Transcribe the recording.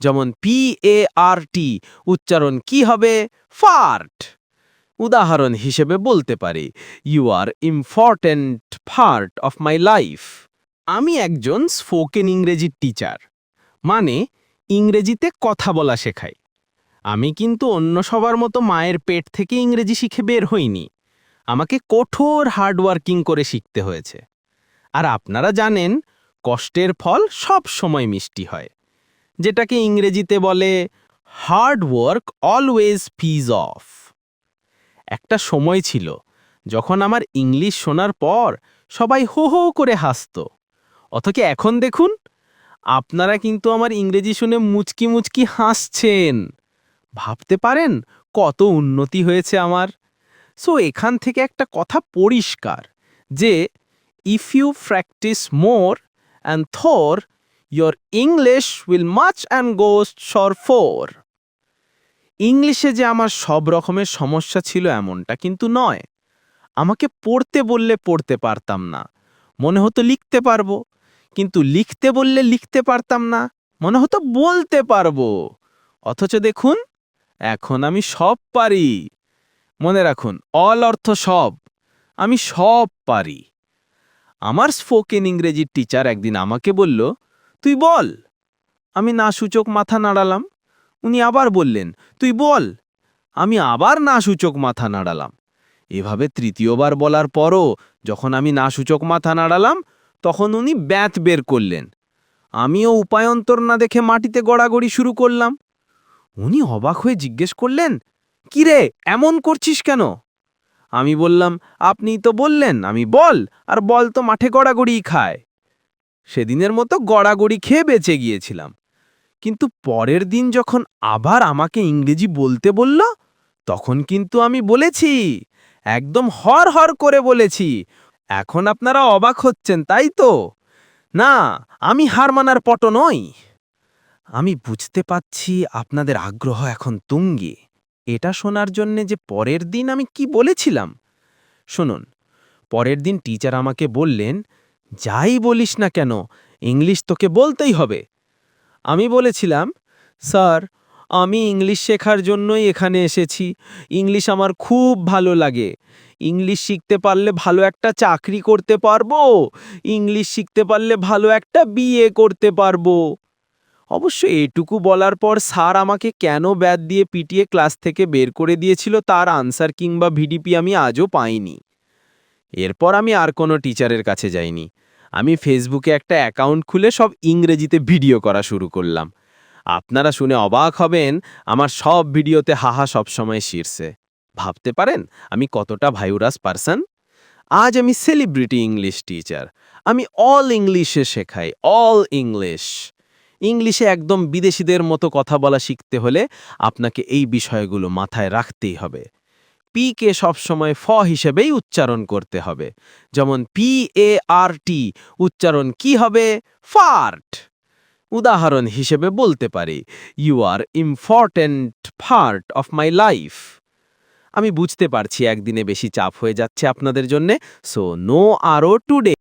যেমন PART উচ্চারণ কি হবে? ফার্ট। উদাহরণ হিসেবে বলতে পারি, you are important part of my life. আমি একজন স্পোকেন ইংরেজি টিচার, মানে ইংরেজিতে কথা বলা শেখাই। আমি কিন্তু অন্য সবার মতো মায়ের পেট থেকে ইংরেজি শিখে বের হইনি। আমাকে কঠোর হার্ডওয়ার্কিং করে শিখতে হয়েছে। আর আপনারা জানেন, কষ্টের ফল সব সময় মিষ্টি হয়, যেটাকে ইংরেজিতে বলে hard work always peas of. একটা সময় ছিল যখন আমার ইংলিশ শোনার পর সবাই হো হো করে হাসত, অথচ এখন দেখুন, আপনারা কিন্তু আমার ইংরেজি শুনে মুচকি মুচকি হাসছেন। ভাবতে পারেন কত উন্নতি হয়েছে আমার। সো এখান থেকে একটা কথা পরিষ্কার যে if you practice more and more, your English will much and goes sure for. ইংলিশে যে আমার সব রকমের সমস্যা ছিল এমনটা কিন্তু নয়। আমাকে পড়তে বললে পড়তে পারতাম না, মনে হতো লিখতে পারবো, কিন্তু লিখতে বললে লিখতে পারতাম না, মনে হতো বলতে পারবো। অথচ দেখুন, এখন আমি সব পারি। মনে রাখুন, অল অর্থ সব। আমি সব পারি। আমার স্পোকেন ইংরেজির টিচার একদিন আমাকে বলল, তুই বল। আমি না সূচক মাথা নাড়ালাম। উনি আবার বললেন, তুই বল। আমি আবার না সূচক মাথা নাড়ালাম। এভাবে তৃতীয়বার বলার পরও যখন আমি না সূচক মাথা নাড়ালাম, তখন উনি ব্যাত বের করলেন। আমিও উপায়ন্তর না দেখে মাটিতে গড়াগড়ি শুরু করলাম। উনি অবাক হয়ে জিজ্ঞেস করলেন, কি রে, এমন করছিস কেন? আমি বললাম, আপনিই তো বললেন আমি বল, আর বল তো মাঠে গড়াগড়িই খায়। সেদিনের মতো গড়াগড়ি খেয়ে বেঁচে গিয়েছিলাম। কিন্তু পরের দিন যখন আবার আমাকে ইংরেজি বলতে বলল, তখন কিন্তু আমি বলেছি, একদম হর হর করে বলেছি। এখন আপনারা অবাক হচ্ছেন, তাই তো? না, আমি হার মানার পটো নই। আমি বুঝতে পাচ্ছি আপনাদের আগ্রহ এখন তুঙ্গে, এটা শোনার জন্যে যে পরের দিন আমি কি বলেছিলাম। শুনুন, পরের দিন টিচার আমাকে বললেন, যাই বলিস না কেন, ইংলিশ তোকে বলতেই হবে। আমি বলেছিলাম, স্যার, আমি ইংলিশ শেখার জন্যই এখানে এসেছি। ইংলিশ আমার খুব ভালো লাগে। ইংলিশ শিখতে পারলে ভালো একটা চাকরি করতে পারবো। ইংলিশ শিখতে পারলে ভালো একটা বিয়ে করতে পারবো। অবশ্য এটুকু বলার পর স্যার আমাকে কেন ব্যাট দিয়ে পিটিয়ে ক্লাস থেকে বের করে দিয়েছিল তার আনসার কিংবা ভিডিপি আমি আজও পাইনি। এরপর আমি আর কোনো টিচারের কাছে যাইনি। আমি ফেসবুকে একটা অ্যাকাউন্ট খুলে সব ইংরেজিতে ভিডিও করা শুরু করলাম। আপনারা শুনে অবাক হবেন, আমার সব ভিডিওতে হাহা সবসময় শীর্ষে। ভাবতে পারেন আমি কতটা ভাইরাস পারসন? আজ আমি সেলিব্রিটি ইংলিশ টিচার। আমি অল ইংলিশে শেখাই, অল ইংলিশ। ইংলিশে একদম বিদেশিদের মতো কথা বলা শিখতে হলে আপনাকে এই বিষয়গুলো মাথায় রাখতেই হবে। পিকে সবসময় ফ হিসেবেই উচ্চারণ করতে হবে। যেমন PART উচ্চারণ কি হবে? ফার্ট। উদাহরণ হিসেবে বলতে পারি, you are important part of my life. আমি বুঝতে পারছি একদিনে বেশি চাপ হয়ে যাচ্ছে আপনাদের জন্যে, সো নো আরও টুডে।